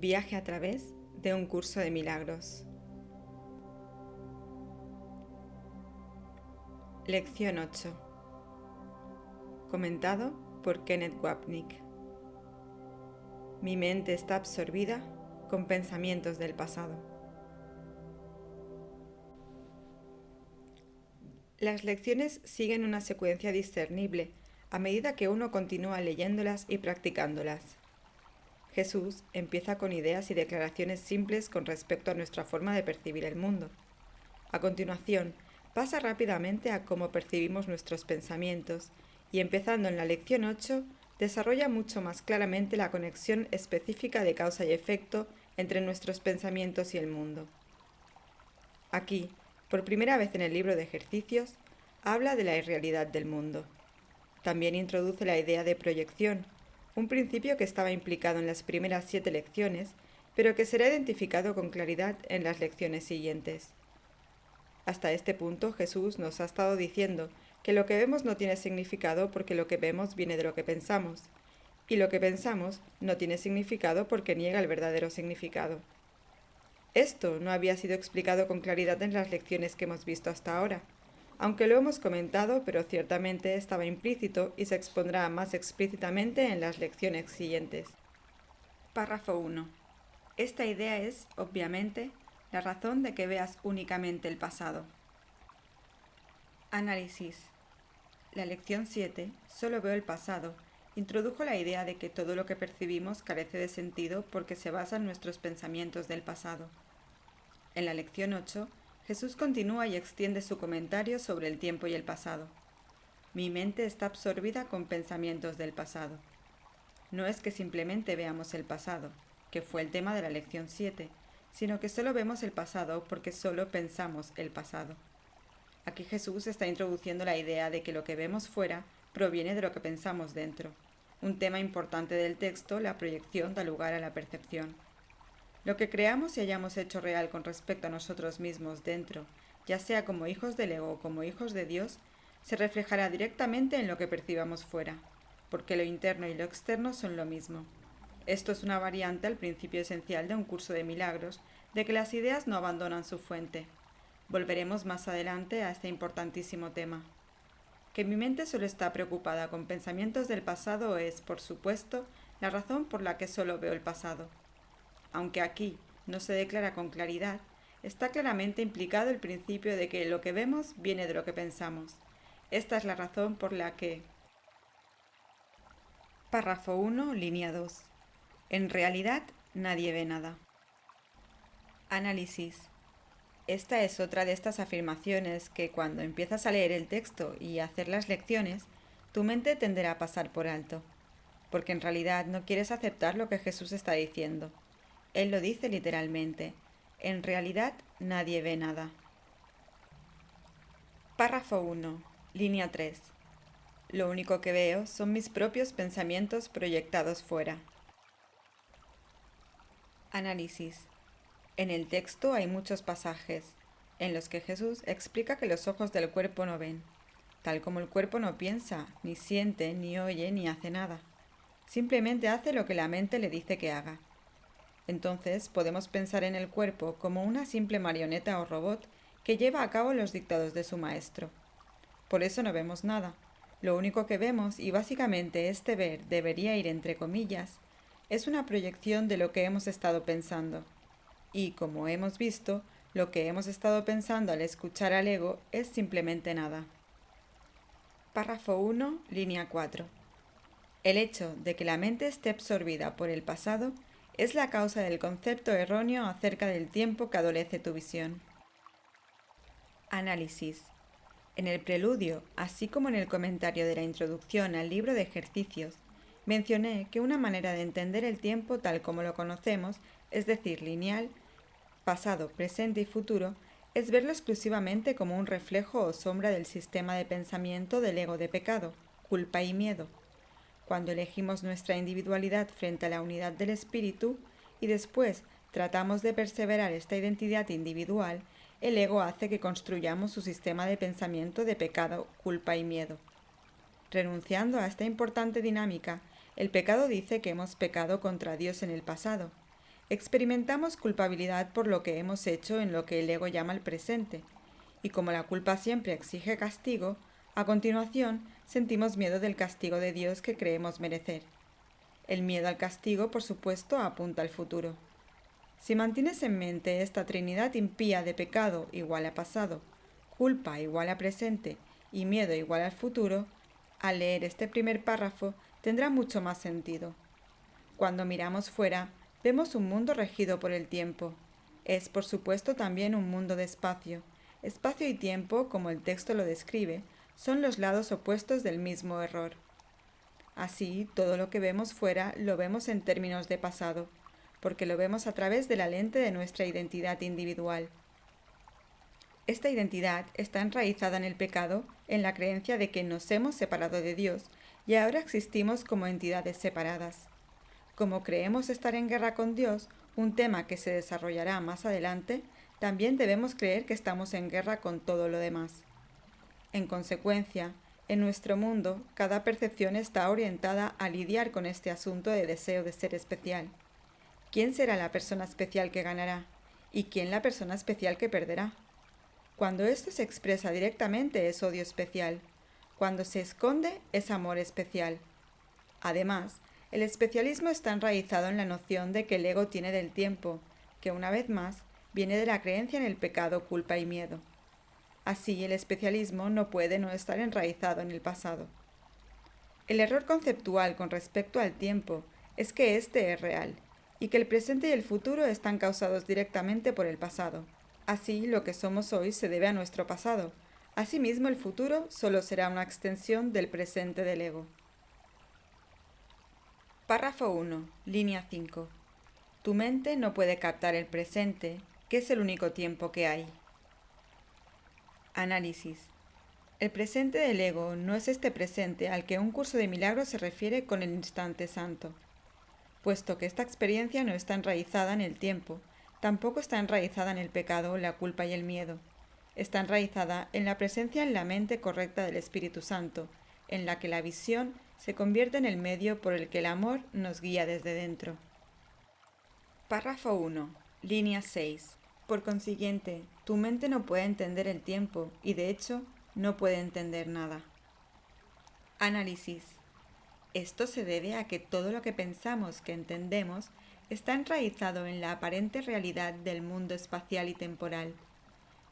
Viaje a través de un curso de milagros. Lección 8. Comentado por Kenneth Wapnick. Mi mente está absorbida con pensamientos del pasado. Las lecciones siguen una secuencia discernible a medida que uno continúa leyéndolas y practicándolas. Jesús empieza con ideas y declaraciones simples con respecto a nuestra forma de percibir el mundo. A continuación, pasa rápidamente a cómo percibimos nuestros pensamientos y empezando en la lección 8, desarrolla mucho más claramente la conexión específica de causa y efecto entre nuestros pensamientos y el mundo. Aquí, por primera vez en el libro de ejercicios, habla de la irrealidad del mundo. También introduce la idea de proyección, un principio que estaba implicado en las primeras 7 lecciones, pero que será identificado con claridad en las lecciones siguientes. Hasta este punto Jesús nos ha estado diciendo que lo que vemos no tiene significado porque lo que vemos viene de lo que pensamos, y lo que pensamos no tiene significado porque niega el verdadero significado. Esto no había sido explicado con claridad en las lecciones que hemos visto hasta ahora, aunque lo hemos comentado, pero ciertamente estaba implícito y se expondrá más explícitamente en las lecciones siguientes. Párrafo 1. Esta idea es, obviamente, la razón de que veas únicamente el pasado. Análisis. La lección 7, Solo veo el pasado, introdujo la idea de que todo lo que percibimos carece de sentido porque se basa en nuestros pensamientos del pasado. En la lección 8, Jesús continúa y extiende su comentario sobre el tiempo y el pasado. Mi mente está absorbida con pensamientos del pasado. No es que simplemente veamos el pasado, que fue el tema de la lección 7, sino que solo vemos el pasado porque solo pensamos el pasado. Aquí Jesús está introduciendo la idea de que lo que vemos fuera proviene de lo que pensamos dentro. Un tema importante del texto, la proyección da lugar a la percepción. Lo que creamos y hayamos hecho real con respecto a nosotros mismos dentro, ya sea como hijos del ego o como hijos de Dios, se reflejará directamente en lo que percibamos fuera, porque lo interno y lo externo son lo mismo. Esto es una variante al principio esencial de un curso de milagros, de que las ideas no abandonan su fuente. Volveremos más adelante a este importantísimo tema. Que mi mente solo está preocupada con pensamientos del pasado es, por supuesto, la razón por la que solo veo el pasado. Aunque aquí no se declara con claridad, está claramente implicado el principio de que lo que vemos viene de lo que pensamos. Esta es la razón por la que... Párrafo 1, línea 2. En realidad, nadie ve nada. Análisis. Esta es otra de estas afirmaciones que cuando empiezas a leer el texto y a hacer las lecciones, tu mente tenderá a pasar por alto, porque en realidad no quieres aceptar lo que Jesús está diciendo. Él lo dice literalmente, en realidad nadie ve nada. Párrafo 1, línea 3. Lo único que veo son mis propios pensamientos proyectados fuera. Análisis. En el texto hay muchos pasajes en los que Jesús explica que los ojos del cuerpo no ven, tal como el cuerpo no piensa, ni siente, ni oye, ni hace nada. Simplemente hace lo que la mente le dice que haga. Entonces podemos pensar en el cuerpo como una simple marioneta o robot que lleva a cabo los dictados de su maestro. Por eso no vemos nada. Lo único que vemos, y básicamente este ver debería ir entre comillas, es una proyección de lo que hemos estado pensando. Y, como hemos visto, lo que hemos estado pensando al escuchar al ego es simplemente nada. Párrafo 1, línea 4. El hecho de que la mente esté absorbida por el pasado es la causa del concepto erróneo acerca del tiempo que adolece tu visión. Análisis. En el preludio, así como en el comentario de la introducción al libro de ejercicios, mencioné que una manera de entender el tiempo tal como lo conocemos, es decir, lineal, pasado, presente y futuro, es verlo exclusivamente como un reflejo o sombra del sistema de pensamiento del ego de pecado, culpa y miedo. Cuando elegimos nuestra individualidad frente a la unidad del espíritu y después tratamos de perseverar esta identidad individual, el ego hace que construyamos su sistema de pensamiento de pecado, culpa y miedo. Renunciando a esta importante dinámica, el pecado dice que hemos pecado contra Dios en el pasado. Experimentamos culpabilidad por lo que hemos hecho en lo que el ego llama el presente, y como la culpa siempre exige castigo, a continuación sentimos miedo del castigo de Dios que creemos merecer. El miedo al castigo, por supuesto, apunta al futuro. Si mantienes en mente esta trinidad impía de pecado igual a pasado, culpa igual a presente y miedo igual al futuro, al leer este primer párrafo tendrá mucho más sentido. Cuando miramos fuera, vemos un mundo regido por el tiempo. Es, por supuesto, también un mundo de espacio. Espacio y tiempo, como el texto lo describe, son los lados opuestos del mismo error. Así, todo lo que vemos fuera lo vemos en términos de pasado, porque lo vemos a través de la lente de nuestra identidad individual. Esta identidad está enraizada en el pecado, en la creencia de que nos hemos separado de Dios y ahora existimos como entidades separadas. Como creemos estar en guerra con Dios, un tema que se desarrollará más adelante, también debemos creer que estamos en guerra con todo lo demás. En consecuencia, en nuestro mundo, cada percepción está orientada a lidiar con este asunto de deseo de ser especial. ¿Quién será la persona especial que ganará? ¿Y quién la persona especial que perderá? Cuando esto se expresa directamente es odio especial. Cuando se esconde es amor especial. Además, el especialismo está enraizado en la noción de que el ego tiene del tiempo, que una vez más viene de la creencia en el pecado, culpa y miedo. Así, el especialismo no puede no estar enraizado en el pasado. El error conceptual con respecto al tiempo es que éste es real, y que el presente y el futuro están causados directamente por el pasado. Así, lo que somos hoy se debe a nuestro pasado. Asimismo, el futuro solo será una extensión del presente del ego. Párrafo 1, línea 5. Tu mente no puede captar el presente, que es el único tiempo que hay. Análisis. El presente del ego no es este presente al que un curso de milagros se refiere con el instante santo. Puesto que esta experiencia no está enraizada en el tiempo, tampoco está enraizada en el pecado, la culpa y el miedo. Está enraizada en la presencia en la mente correcta del Espíritu Santo, en la que la visión se convierte en el medio por el que el amor nos guía desde dentro. Párrafo 1, línea 6. Por consiguiente, tu mente no puede entender el tiempo y, de hecho, no puede entender nada. Análisis. Esto se debe a que todo lo que pensamos que entendemos está enraizado en la aparente realidad del mundo espacial y temporal.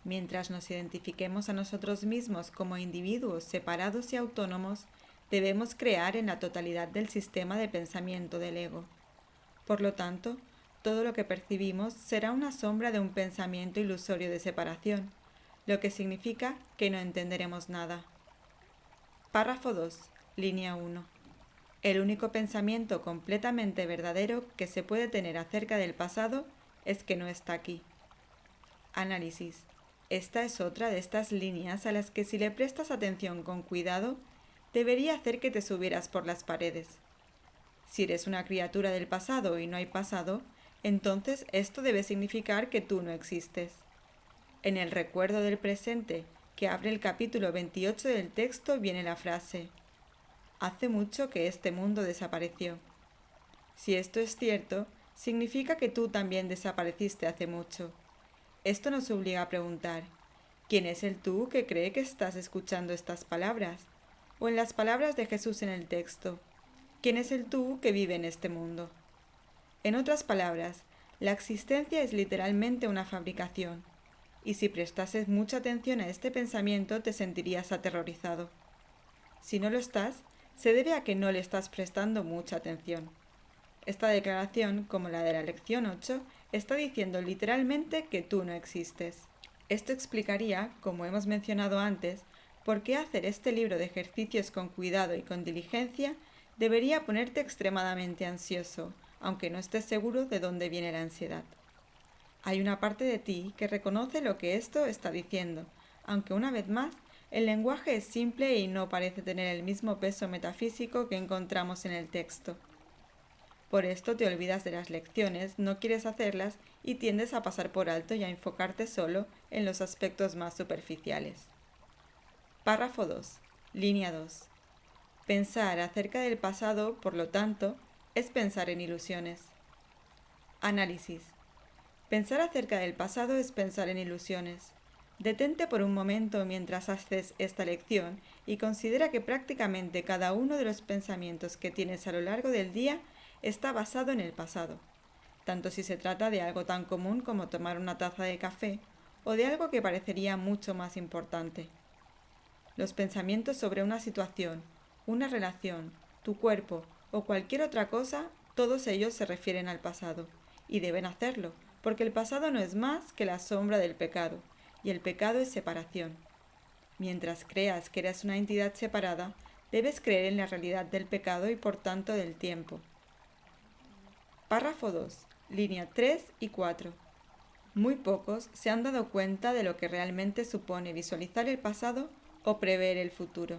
Mientras nos identifiquemos a nosotros mismos como individuos separados y autónomos, debemos crear en la totalidad del sistema de pensamiento del ego. Por lo tanto, todo lo que percibimos será una sombra de un pensamiento ilusorio de separación, lo que significa que no entenderemos nada. Párrafo 2, línea 1. El único pensamiento completamente verdadero que se puede tener acerca del pasado es que no está aquí. Análisis. Esta es otra de estas líneas a las que si le prestas atención con cuidado, debería hacer que te subieras por las paredes. Si eres una criatura del pasado y no hay pasado, entonces esto debe significar que tú no existes. En el recuerdo del presente, que abre el capítulo 28 del texto, viene la frase: hace mucho que este mundo desapareció. Si esto es cierto, significa que tú también desapareciste hace mucho. Esto nos obliga a preguntar: ¿quién es el tú que cree que estás escuchando estas palabras? O en las palabras de Jesús en el texto: ¿quién es el tú que vive en este mundo? En otras palabras, la existencia es literalmente una fabricación, y si prestases mucha atención a este pensamiento te sentirías aterrorizado. Si no lo estás, se debe a que no le estás prestando mucha atención. Esta declaración, como la de la lección 8, está diciendo literalmente que tú no existes. Esto explicaría, como hemos mencionado antes, por qué hacer este libro de ejercicios con cuidado y con diligencia debería ponerte extremadamente ansioso, aunque no estés seguro de dónde viene la ansiedad. Hay una parte de ti que reconoce lo que esto está diciendo, aunque una vez más, el lenguaje es simple y no parece tener el mismo peso metafísico que encontramos en el texto. Por esto te olvidas de las lecciones, no quieres hacerlas y tiendes a pasar por alto y a enfocarte solo en los aspectos más superficiales. Párrafo 2, línea 2. Pensar acerca del pasado, por lo tanto, es pensar en ilusiones. Análisis. Pensar acerca del pasado es pensar en ilusiones. Detente por un momento mientras haces esta lección y considera que prácticamente cada uno de los pensamientos que tienes a lo largo del día está basado en el pasado, tanto si se trata de algo tan común como tomar una taza de café o de algo que parecería mucho más importante. Los pensamientos sobre una situación, una relación, tu cuerpo o cualquier otra cosa, todos ellos se refieren al pasado, y deben hacerlo, porque el pasado no es más que la sombra del pecado, y el pecado es separación. Mientras creas que eres una entidad separada, debes creer en la realidad del pecado y por tanto del tiempo. Párrafo 2, línea 3 y 4. Muy pocos se han dado cuenta de lo que realmente supone visualizar el pasado o prever el futuro.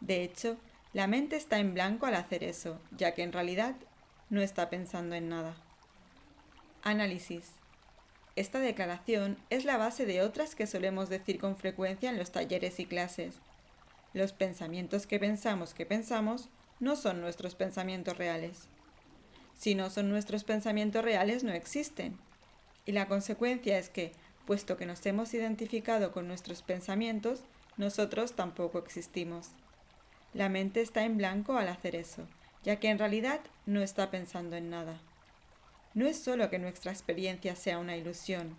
De hecho, la mente está en blanco al hacer eso, ya que en realidad no está pensando en nada. Análisis. Esta declaración es la base de otras que solemos decir con frecuencia en los talleres y clases. Los pensamientos que pensamos no son nuestros pensamientos reales. Si no son nuestros pensamientos reales, no existen. Y la consecuencia es que, puesto que nos hemos identificado con nuestros pensamientos, nosotros tampoco existimos. La mente está en blanco al hacer eso, ya que en realidad no está pensando en nada. No es solo que nuestra experiencia sea una ilusión.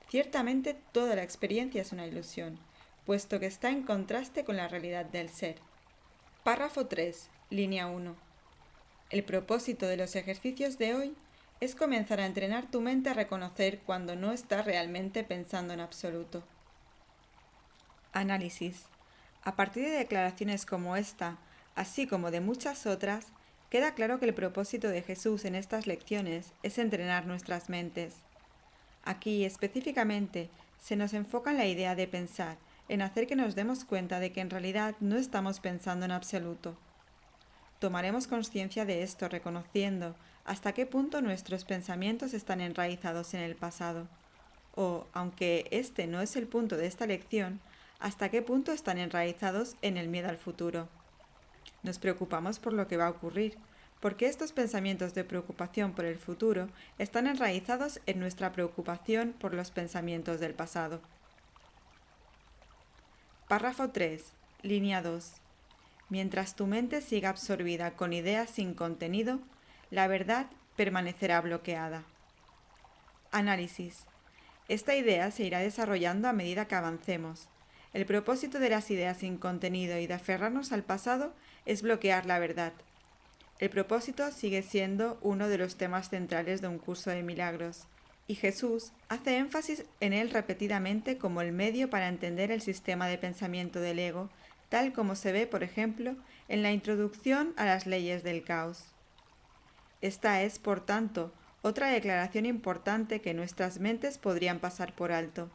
Ciertamente toda la experiencia es una ilusión, puesto que está en contraste con la realidad del ser. Párrafo 3, línea 1. El propósito de los ejercicios de hoy es comenzar a entrenar tu mente a reconocer cuando no está realmente pensando en absoluto. Análisis. A partir de declaraciones como esta, así como de muchas otras, queda claro que el propósito de Jesús en estas lecciones es entrenar nuestras mentes. Aquí, específicamente, se nos enfoca en la idea de pensar, en hacer que nos demos cuenta de que en realidad no estamos pensando en absoluto. Tomaremos conciencia de esto reconociendo hasta qué punto nuestros pensamientos están enraizados en el pasado, o, aunque este no es el punto de esta lección, hasta qué punto están enraizados en el miedo al futuro. Nos preocupamos por lo que va a ocurrir, porque estos pensamientos de preocupación por el futuro están enraizados en nuestra preocupación por los pensamientos del pasado. Párrafo 3, línea 2. Mientras tu mente siga absorbida con ideas sin contenido, la verdad permanecerá bloqueada. Análisis. Esta idea se irá desarrollando a medida que avancemos. El propósito de las ideas sin contenido y de aferrarnos al pasado es bloquear la verdad. El propósito sigue siendo uno de los temas centrales de un curso de milagros, y Jesús hace énfasis en él repetidamente como el medio para entender el sistema de pensamiento del ego, tal como se ve, por ejemplo, en la introducción a las leyes del caos. Esta es, por tanto, otra declaración importante que nuestras mentes podrían pasar por alto,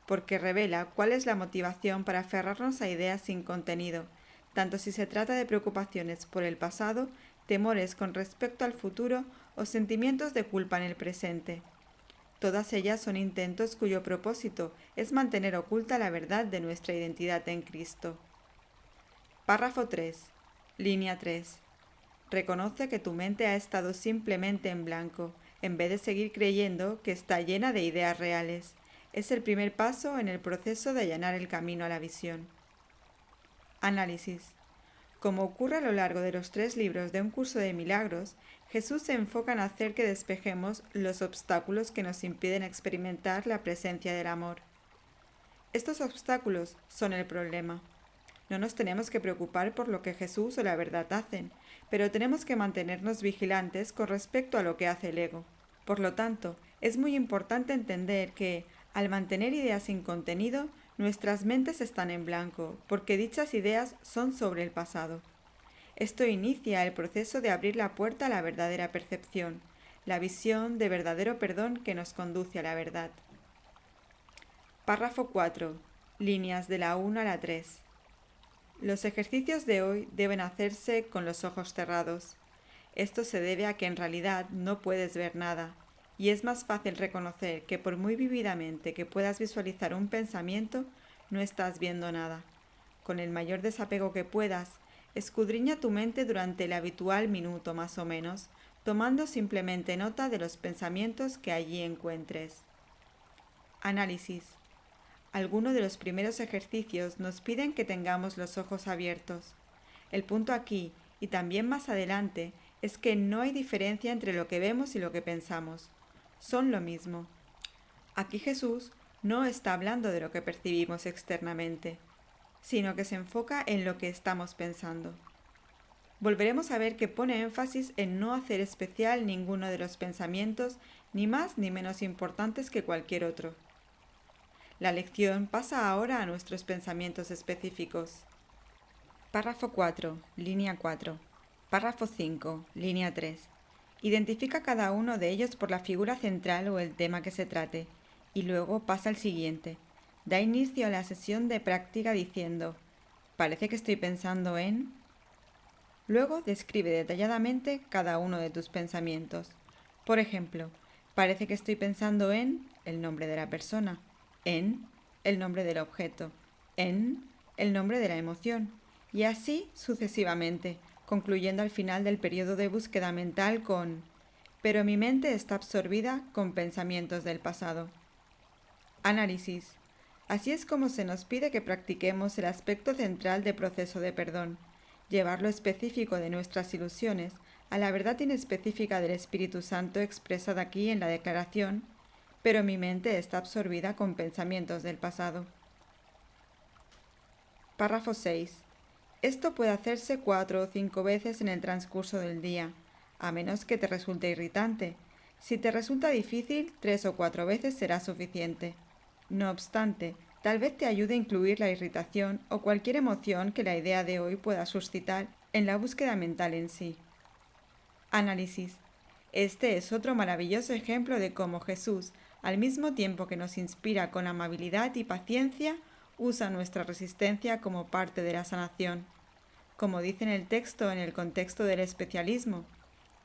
porque revela cuál es la motivación para aferrarnos a ideas sin contenido, tanto si se trata de preocupaciones por el pasado, temores con respecto al futuro o sentimientos de culpa en el presente. Todas ellas son intentos cuyo propósito es mantener oculta la verdad de nuestra identidad en Cristo. Párrafo 3, línea 3. Reconoce que tu mente ha estado simplemente en blanco, en vez de seguir creyendo que está llena de ideas reales. Es el primer paso en el proceso de allanar el camino a la visión. Análisis. Como ocurre a lo largo de los 3 libros de un curso de milagros, Jesús se enfoca en hacer que despejemos los obstáculos que nos impiden experimentar la presencia del amor. Estos obstáculos son el problema. No nos tenemos que preocupar por lo que Jesús o la verdad hacen, pero tenemos que mantenernos vigilantes con respecto a lo que hace el ego. Por lo tanto, es muy importante entender que, al mantener ideas sin contenido, nuestras mentes están en blanco, porque dichas ideas son sobre el pasado. Esto inicia el proceso de abrir la puerta a la verdadera percepción, la visión de verdadero perdón que nos conduce a la verdad. Párrafo 4. Líneas de la 1 a la 3. Los ejercicios de hoy deben hacerse con los ojos cerrados. Esto se debe a que en realidad no puedes ver nada, y es más fácil reconocer que por muy vívidamente que puedas visualizar un pensamiento, no estás viendo nada. Con el mayor desapego que puedas, escudriña tu mente durante el habitual minuto más o menos, tomando simplemente nota de los pensamientos que allí encuentres. Análisis. Algunos de los primeros ejercicios nos piden que tengamos los ojos abiertos. El punto aquí, y también más adelante, es que no hay diferencia entre lo que vemos y lo que pensamos. Son lo mismo. Aquí Jesús no está hablando de lo que percibimos externamente, sino que se enfoca en lo que estamos pensando. Volveremos a ver que pone énfasis en no hacer especial ninguno de los pensamientos, ni más ni menos importantes que cualquier otro. La lección pasa ahora a nuestros pensamientos específicos. Párrafo 4, línea 4. Párrafo 5, línea 3. Identifica cada uno de ellos por la figura central o el tema que se trate, y luego pasa al siguiente. Da inicio a la sesión de práctica diciendo: «Parece que estoy pensando en...». Luego describe detalladamente cada uno de tus pensamientos. Por ejemplo, parece que estoy pensando en el nombre de la persona, en el nombre del objeto, en el nombre de la emoción, y así sucesivamente, concluyendo al final del periodo de búsqueda mental con: «pero mi mente está absorbida con pensamientos del pasado». Análisis. Así es como se nos pide que practiquemos el aspecto central del proceso de perdón, llevar lo específico de nuestras ilusiones a la verdad inespecífica del Espíritu Santo expresada aquí en la declaración: «pero mi mente está absorbida con pensamientos del pasado». Párrafo 6. Esto puede hacerse 4 o 5 veces en el transcurso del día, a menos que te resulte irritante. Si te resulta difícil, 3 o 4 veces será suficiente. No obstante, tal vez te ayude a incluir la irritación o cualquier emoción que la idea de hoy pueda suscitar en la búsqueda mental en sí. Análisis. Este es otro maravilloso ejemplo de cómo Jesús, al mismo tiempo que nos inspira con amabilidad y paciencia, usa nuestra resistencia como parte de la sanación. Como dice en el texto en el contexto del especialismo,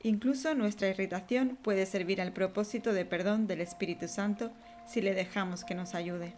incluso nuestra irritación puede servir al propósito de perdón del Espíritu Santo si le dejamos que nos ayude.